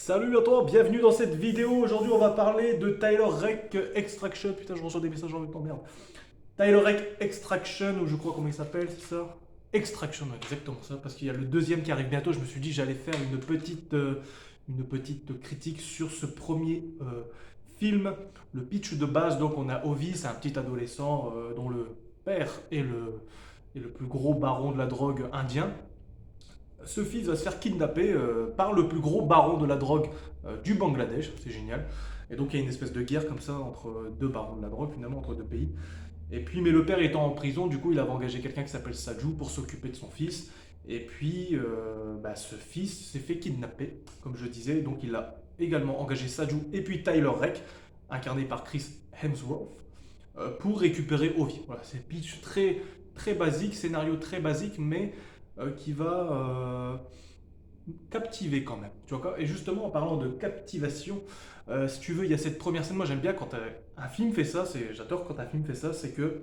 Salut à toi, bienvenue dans cette vidéo. Aujourd'hui, on va parler de Tyler Rake Extraction. Putain, je reçois des messages en même temps, merde. Tyler Rake Extraction, ou je crois comment il s'appelle, c'est ça? Extraction, ouais, exactement ça, parce qu'il y a le deuxième qui arrive bientôt. Je me suis dit j'allais faire une petite critique sur ce premier film. Le pitch de base, donc on a Ovi, c'est un petit adolescent dont le père est le plus gros baron de la drogue indien. Ce fils va se faire kidnapper par le plus gros baron de la drogue du Bangladesh, c'est génial. Et donc il y a une espèce de guerre comme ça entre deux barons de la drogue, finalement, entre deux pays. Et puis, mais le père étant en prison, du coup, il avait engagé quelqu'un qui s'appelle Saju pour s'occuper de son fils. Et puis, ce fils s'est fait kidnapper, comme je disais. Donc, il a également engagé Saju et puis Tyler Rake, incarné par Chris Hemsworth, pour récupérer Ovi. Voilà, c'est pitch très, très basique, scénario très basique, mais qui va captiver quand même. Tu vois quoi. Et justement, en parlant de captivation, si tu veux, il y a cette première scène. Moi, j'aime bien quand un film fait ça. J'adore quand un film fait ça. C'est que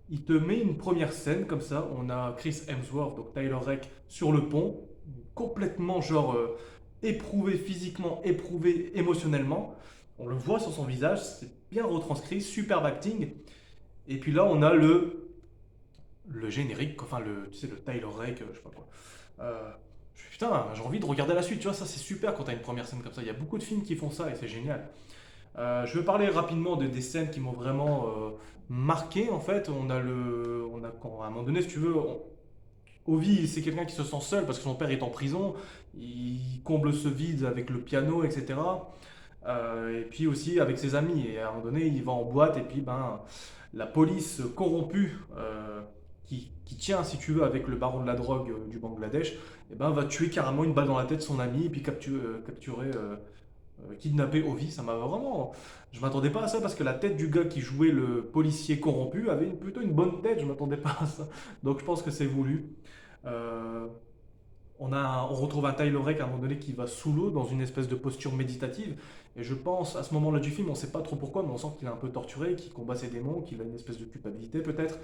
il te met une première scène comme ça. On a Chris Hemsworth, donc Tyler Rake, sur le pont, complètement genre éprouvé physiquement, éprouvé émotionnellement. On le voit sur son visage. C'est bien retranscrit, superbe acting. Et puis là, on a le générique, enfin tu sais, le Tyler Rake, je sais pas quoi. Euh, Putain, j'ai envie de regarder la suite, tu vois, ça c'est super quand t'as une première scène comme ça. Il y a beaucoup de films qui font ça et c'est génial. Je vais parler rapidement des scènes qui m'ont vraiment marqué en fait. À un moment donné, si tu veux, Ovi, c'est quelqu'un qui se sent seul parce que son père est en prison. Il comble ce vide avec le piano, etc. Et puis aussi avec ses amis. Et à un moment donné, il va en boîte et puis ben, la police corrompue qui tient, si tu veux, avec le baron de la drogue du Bangladesh, et ben, va tuer carrément une balle dans la tête son ami et puis kidnapper Ovi. Ça m'a vraiment. Je m'attendais pas à ça parce que la tête du gars qui jouait le policier corrompu avait plutôt une bonne tête. Je m'attendais pas à ça. Donc je pense que c'est voulu. Euh, on retrouve un Tyler Rake à un moment donné qui va sous l'eau dans une espèce de posture méditative. Et je pense, à ce moment-là du film, on ne sait pas trop pourquoi, mais on sent qu'il est un peu torturé, qu'il combat ses démons, qu'il a une espèce de culpabilité peut-être.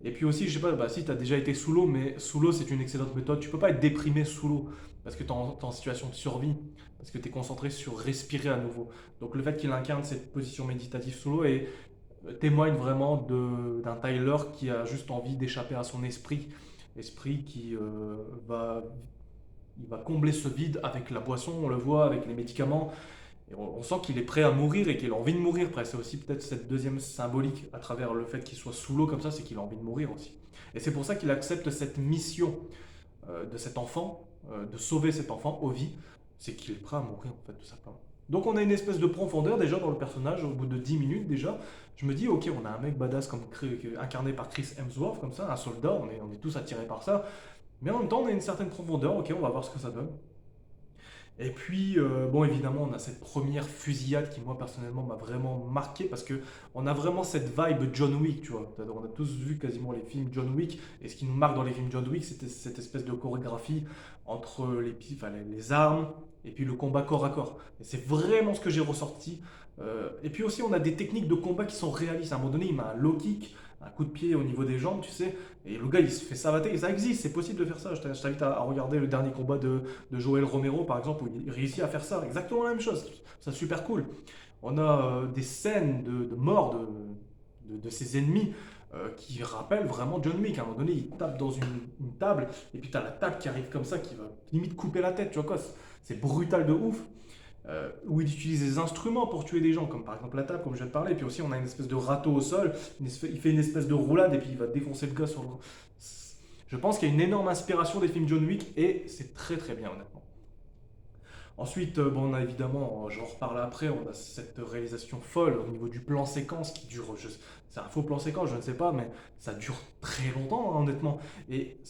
Et puis aussi, je sais pas, bah, si tu as déjà été sous l'eau, mais sous l'eau c'est une excellente méthode. Tu peux pas être déprimé sous l'eau parce que tu es en situation de survie, parce que tu es concentré sur respirer à nouveau. Donc le fait qu'il incarne cette position méditative sous l'eau témoigne vraiment d'un Tyler qui a juste envie d'échapper à son esprit qui il va combler ce vide avec la boisson, on le voit, avec les médicaments. Et on sent qu'il est prêt à mourir et qu'il a envie de mourir. Après, c'est aussi peut-être cette deuxième symbolique à travers le fait qu'il soit sous l'eau comme ça, c'est qu'il a envie de mourir aussi. Et c'est pour ça qu'il accepte cette mission de cet enfant, de sauver cet enfant, Ovi, c'est qu'il est prêt à mourir en fait, tout simplement. Donc on a une espèce de profondeur déjà dans le personnage, au bout de 10 minutes déjà. Je me dis, ok, on a un mec badass incarné par Chris Hemsworth, comme ça, un soldat, on est tous attirés par ça. Mais en même temps, on a une certaine profondeur, ok, on va voir ce que ça donne. Et puis, bon, évidemment, on a cette première fusillade qui, moi, personnellement, m'a vraiment marqué parce que on a vraiment cette vibe John Wick, tu vois. On a tous vu quasiment les films John Wick, et ce qui nous marque dans les films John Wick, c'était cette espèce de chorégraphie entre les armes et puis le combat corps à corps. Et c'est vraiment ce que j'ai ressorti. Et puis aussi, on a des techniques de combat qui sont réalistes. À un moment donné, il met un low kick, un coup de pied au niveau des jambes, tu sais, et le gars, il se fait savater. Et ça existe, c'est possible de faire ça. Je t'invite à regarder le dernier combat de Joel Romero, par exemple, où il réussit à faire ça. Exactement la même chose. C'est super cool. On a des scènes de mort de ses ennemis qui rappellent vraiment John Wick. À un moment donné, il tape dans une table, et puis tu as la table qui arrive comme ça, qui va limite couper la tête. Tu vois quoi? C'est brutal de ouf. Où il utilise des instruments pour tuer des gens, comme par exemple la table, comme je viens de parler. Et puis aussi, on a une espèce de râteau au sol. Il fait une espèce de roulade, et puis il va défoncer le gars sur le. Je pense qu'il y a une énorme inspiration des films John Wick, et c'est très très bien, honnêtement. Ensuite, bon, on a évidemment, j'en reparle après, on a cette réalisation folle au niveau du plan séquence qui dure, c'est un faux plan séquence, je ne sais pas, mais ça dure très longtemps, hein, honnêtement. Et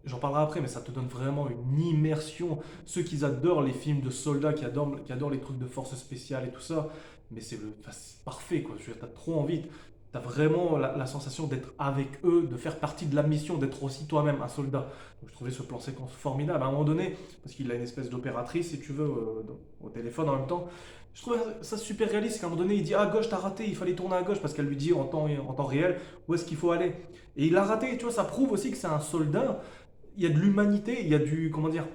j'en parlerai après, mais ça te donne vraiment une immersion. Ceux qui adorent les films de soldats, qui adorent les trucs de forces spéciales et tout ça, mais enfin, c'est parfait, quoi. Tu as trop envie. Tu as vraiment la sensation d'être avec eux, de faire partie de la mission, d'être aussi toi-même un soldat. Donc, je trouvais ce plan séquence formidable. À un moment donné, parce qu'il a une espèce d'opératrice, si tu veux, au téléphone en même temps. Je trouvais ça super réaliste qu'à un moment donné, il dit à gauche, t'as raté, il fallait tourner à gauche parce qu'elle lui dit en temps réel où est-ce qu'il faut aller. Et il a raté, tu vois, ça prouve aussi que c'est un soldat. Il y a de l'humanité, il y a du. Comment dire?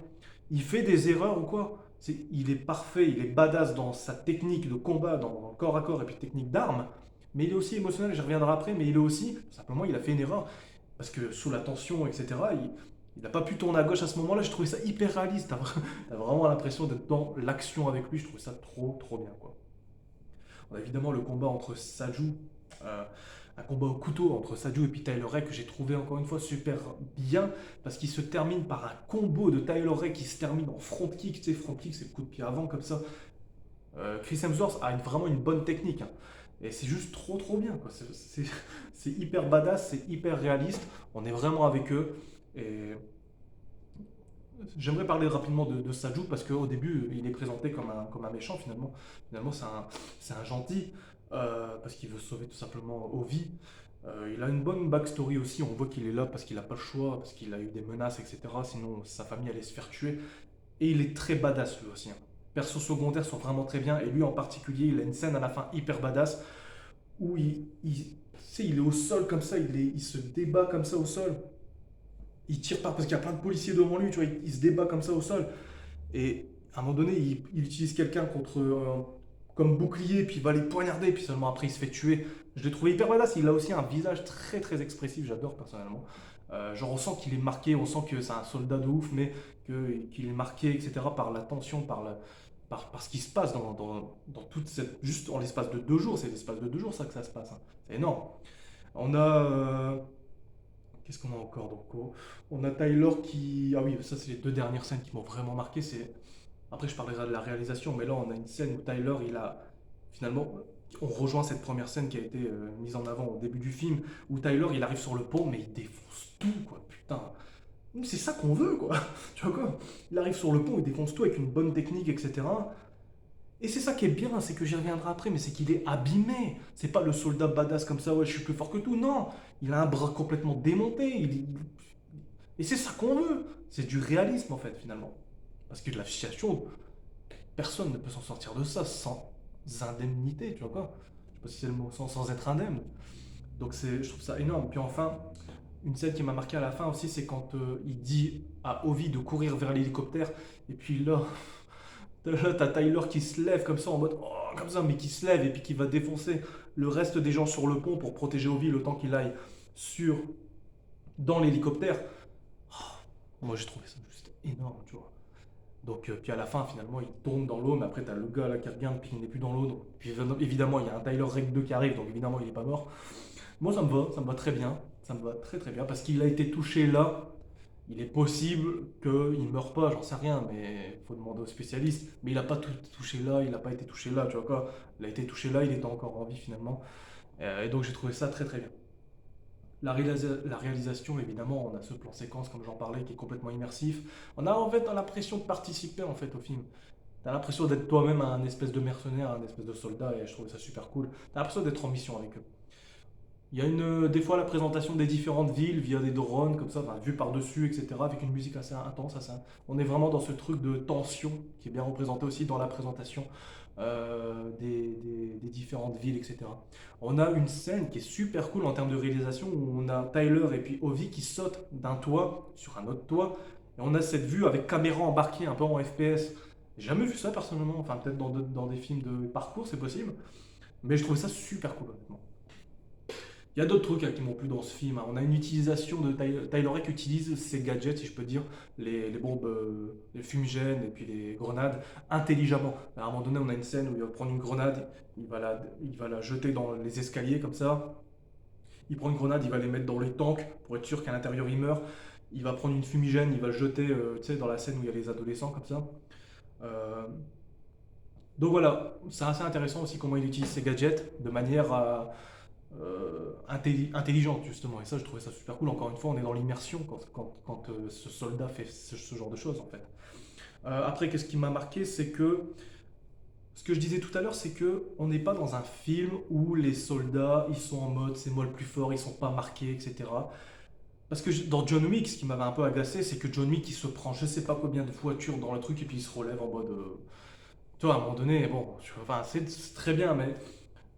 Il fait des erreurs ou quoi. il est parfait, il est badass dans sa technique de combat, dans le corps à corps et puis technique d'armes, mais il est aussi émotionnel, j'y reviendrai après, mais il est aussi, simplement, il a fait une erreur, parce que sous la tension, etc., il n'a pas pu tourner à gauche à ce moment-là, je trouvais ça hyper réaliste, t'as vraiment l'impression d'être dans l'action avec lui, je trouvais ça trop, trop bien, quoi. On a évidemment le combat entre Saju, euh, un combat au couteau entre Saju et puis Tyler Ray que j'ai trouvé encore une fois super bien parce qu'il se termine par un combo de Tyler Ray qui se termine en front kick, tu sais, front kick c'est le coup de pied avant comme ça. Chris Hemsworth a vraiment une bonne technique, hein. Et c'est juste trop trop bien, quoi. C'est hyper badass, c'est hyper réaliste, on est vraiment avec eux. Et j'aimerais parler rapidement de Saju parce qu'au début, il est présenté comme un méchant finalement. Finalement, c'est un gentil parce qu'il veut sauver tout simplement Ovi. Il a une bonne backstory aussi. On voit qu'il est là parce qu'il n'a pas le choix, parce qu'il a eu des menaces, etc. Sinon, sa famille allait se faire tuer. Et il est très badass lui aussi, hein. Persos secondaires sont vraiment très bien. Et lui en particulier, il a une scène à la fin hyper badass où tu sais, il est au sol comme ça, il se débat comme ça au sol. Il tire pas parce qu'il y a plein de policiers devant lui, tu vois, il se débat comme ça au sol. Et à un moment donné, il utilise quelqu'un comme bouclier, puis il va les poignarder, puis seulement après il se fait tuer. Je l'ai trouvé hyper badass. Il a aussi un visage très très expressif, j'adore personnellement. Genre on sent qu'il est marqué, on sent que c'est un soldat de ouf, mais qu'il est marqué, etc. par la tension, par ce qui se passe dans toute cette. Juste en l'espace de 2 jours, c'est l'espace de 2 jours ça que ça se passe, hein. C'est énorme. On a. Qu'est-ce qu'on a encore donc, on a Tyler qui. Ah oui, ça c'est les 2 dernières scènes qui m'ont vraiment marqué. Après, je parlerai de la réalisation, mais là, on a une scène où Tyler, il a finalement, on rejoint cette première scène qui a été mise en avant au début du film, où Tyler, il arrive sur le pont, mais il défonce tout, quoi. Putain, c'est ça qu'on veut, quoi. Tu vois quoi? Il arrive sur le pont, il défonce tout avec une bonne technique, etc. Et c'est ça qui est bien, c'est que j'y reviendrai après, mais c'est qu'il est abîmé. C'est pas le soldat badass comme ça, ouais, je suis plus fort que tout. Non, il a un bras complètement démonté. Et c'est ça qu'on veut. C'est du réalisme, en fait, finalement. Parce que de la situation, personne ne peut s'en sortir de ça sans indemnité, tu vois quoi. Je sais pas si c'est le mot, sans être indemne. Donc je trouve ça énorme. Puis enfin, une scène qui m'a marqué à la fin aussi, c'est quand il dit à Ovi de courir vers l'hélicoptère. Et puis là, t'as Tyler qui se lève comme ça en mode oh, comme ça, mais qui se lève et puis qui va défoncer le reste des gens sur le pont pour protéger Ovi le temps qu'il aille sur dans l'hélicoptère. Moi j'ai trouvé ça juste énorme, tu vois. Donc, puis à la fin, finalement, il tombe dans l'eau, mais après, t'as le gars là qui regarde, puis il n'est plus dans l'eau. Donc, puis évidemment, il y a un Tyler Rake 2 qui arrive, donc évidemment, il n'est pas mort. Moi, ça me va très bien. Ça me va très très bien, parce qu'il a été touché là. Il est possible qu'il ne meure pas, j'en sais rien, mais il faut demander aux spécialistes. Mais il n'a pas tout touché là, il n'a pas été touché là, tu vois quoi. Il a été touché là, il était encore en vie finalement. Et donc, j'ai trouvé ça très très bien. La réalisation, évidemment, on a ce plan séquence, comme j'en parlais, qui est complètement immersif. On a en fait l'impression de participer en fait au film. T'as l'impression d'être toi-même un espèce de mercenaire, un espèce de soldat, et je trouvais ça super cool. T'as l'impression d'être en mission avec eux. Il y a des fois la présentation des différentes villes via des drones, comme ça, enfin, vue par-dessus, etc., avec une musique assez intense. On est vraiment dans ce truc de tension qui est bien représenté aussi dans la présentation des différentes villes, etc. On a une scène qui est super cool en termes de réalisation où on a Tyler et puis Ovi qui sautent d'un toit sur un autre toit. Et on a cette vue avec caméra embarquée un peu en FPS. J'ai jamais vu ça personnellement, enfin peut-être dans des films de parcours, c'est possible. Mais je trouvais ça super cool, honnêtement. Il y a d'autres trucs, hein, qui m'ont plu dans ce film, hein. On a une utilisation de Tyler Rake qui utilise ses gadgets, si je peux dire, les bombes, les fumigènes et puis les grenades intelligemment. À un moment donné, on a une scène où il va prendre une grenade, il va la jeter dans les escaliers comme ça. Il prend une grenade, il va les mettre dans les tanks pour être sûr qu'à l'intérieur il meurt. Il va prendre une fumigène, il va le jeter, tu sais, dans la scène où il y a les adolescents comme ça. Euh, donc voilà, c'est assez intéressant aussi comment il utilise ses gadgets de manière intelligente justement. Et ça, je trouvais ça super cool. Encore une fois, on est dans l'immersion quand ce soldat fait ce genre de choses en fait. Après, qu'est-ce qui m'a marqué, c'est que ce que je disais tout à l'heure, c'est que on n'est pas dans un film où les soldats ils sont en mode c'est moi le plus fort, ils sont pas marqués, etc. Parce que dans John Wick, ce qui m'avait un peu agacé, c'est que John Wick il se prend je sais pas combien de voitures dans le truc et puis il se relève en mode. Tu vois, à un moment donné, bon, enfin, c'est très bien, mais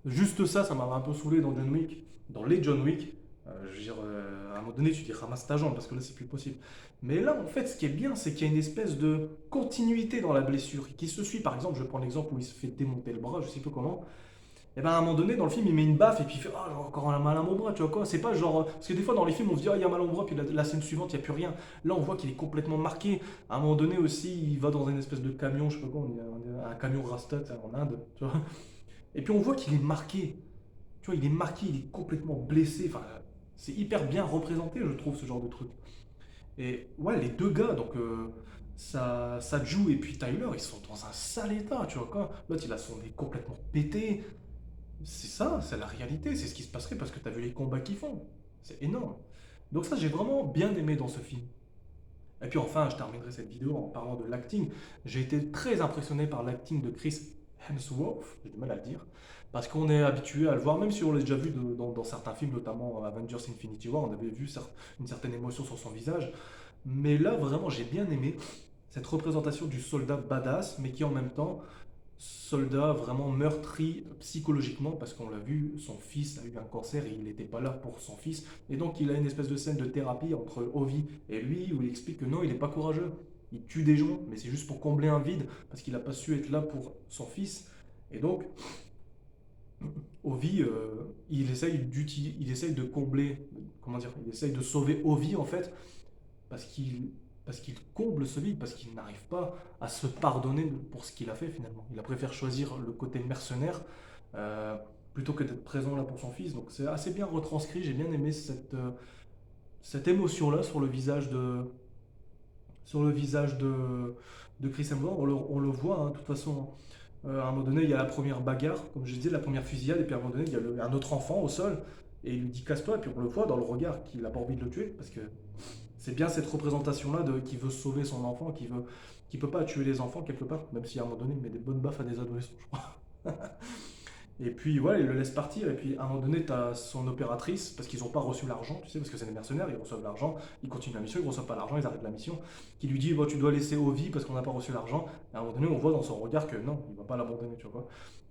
juste ça, ça m'avait un peu saoulé dans John Wick, dans les John Wick. Je veux dire, à un moment donné, tu dis ramasse ta jambe parce que là, c'est plus possible. Mais là, en fait, ce qui est bien, c'est qu'il y a une espèce de continuité dans la blessure qui se suit. Par exemple, je prends l'exemple où il se fait démonter le bras, je sais pas comment. Et ben à un moment donné, dans le film, il met une baffe et puis il fait ah, j'ai encore un mal à mon bras, tu vois quoi. C'est pas genre. Parce que des fois, dans les films, on se dit ah, il y a mal au bras, puis la scène suivante, il n'y a plus rien. Là, on voit qu'il est complètement marqué. À un moment donné aussi, il va dans une espèce de camion, je sais pas quoi, un camion Rasta, tu sais, en Inde, tu vois. Et puis on voit qu'il est marqué. Tu vois, il est marqué, il est complètement blessé. Enfin, c'est hyper bien représenté, je trouve, ce genre de truc. Et ouais, les deux gars, donc Saju et puis Tyler, ils sont dans un sale état, tu vois quoi. L'autre, il a son nez complètement pété. C'est ça, c'est la réalité, c'est ce qui se passerait parce que tu as vu les combats qu'ils font. C'est énorme. Donc ça, j'ai vraiment bien aimé dans ce film. Et puis enfin, je terminerai cette vidéo en parlant de l'acting. J'ai été très impressionné par l'acting de Chris Hemsworth, j'ai du mal à le dire, parce qu'on est habitué à le voir, même si on l'a déjà vu dans certains films, notamment Avengers Infinity War, on avait vu une certaine émotion sur son visage. Mais là, vraiment, j'ai bien aimé cette représentation du soldat badass, mais qui en même temps soldat vraiment meurtri psychologiquement parce qu'on l'a vu, son fils a eu un cancer et il n'était pas là pour son fils. Et donc il a une espèce de scène de thérapie entre Ovi et lui où il explique que non, il n'est pas courageux. Il tue des gens, mais c'est juste pour combler un vide parce qu'il n'a pas su être là pour son fils. Et donc Ovi, il essaye de combler, comment dire, il essaye de sauver Ovi en fait parce qu'il parce qu'il comble ce vide, parce qu'il n'arrive pas à se pardonner pour ce qu'il a fait finalement. Il a préféré choisir le côté mercenaire euh, plutôt que d'être présent là pour son fils. Donc c'est assez bien retranscrit, j'ai bien aimé cette émotion-là sur le visage de Chris Hemsworth. On le voit, hein, de toute façon. À un moment donné, il y a la première bagarre, comme je disais, la première fusillade, et puis à un moment donné, il y a un autre enfant au sol, et il lui dit casse-toi, et puis on le voit dans le regard qu'il n'a pas envie de le tuer, parce que c'est bien cette représentation-là de qui veut sauver son enfant, qui peut pas tuer les enfants quelque part, même si à un moment donné, il met des bonnes baffes à des adolescents, je crois. Et puis voilà, il le laisse partir, et puis à un moment donné, tu as son opératrice, parce qu'ils n'ont pas reçu l'argent, tu sais, parce que c'est des mercenaires, ils reçoivent l'argent, ils continuent la mission, ils ne reçoivent pas l'argent, ils arrêtent la mission, qui lui dit, bon, tu dois laisser Ovi parce qu'on n'a pas reçu l'argent. Et à un moment donné, on voit dans son regard que non, il ne va pas l'abandonner, tu vois.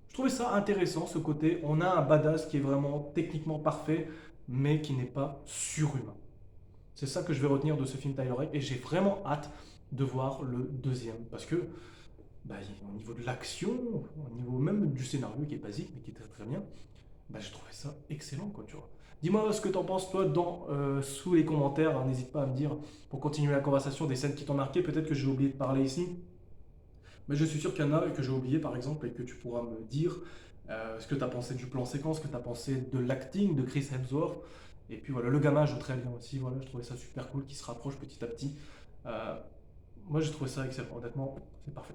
Je trouvais ça intéressant, ce côté, on a un badass qui est vraiment techniquement parfait, mais qui n'est pas surhumain. C'est ça que je vais retenir de ce film Tyler Rake, et j'ai vraiment hâte de voir le deuxième, parce que bah, au niveau de l'action, au niveau même du scénario qui est basique mais qui est très très bien, bah, j'ai trouvé ça excellent quoi, tu vois. Dis-moi ce que t'en penses toi sous les commentaires, hein, n'hésite pas à me dire pour continuer la conversation des scènes qui t'ont marqué, peut-être que j'ai oublié de parler ici, mais je suis sûr qu'il y en a que j'ai oublié par exemple et que tu pourras me dire ce que tu as pensé du plan séquence, ce que tu as pensé de l'acting de Chris Hemsworth, et puis voilà, le gamin joue très bien aussi, voilà, je trouvais ça super cool qui se rapproche petit à petit. Euh, Moi j'ai trouvé ça excellent, honnêtement, c'est parfait.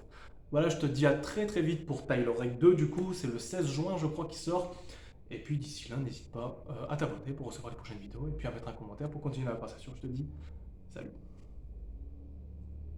Voilà, je te dis à très très vite pour Tyler Rake 2, du coup, c'est le 16 juin, je crois, qu'il sort. Et puis d'ici là, n'hésite pas à t'abonner pour recevoir les prochaines vidéos et puis à mettre un commentaire pour continuer la conversation. Je te dis salut.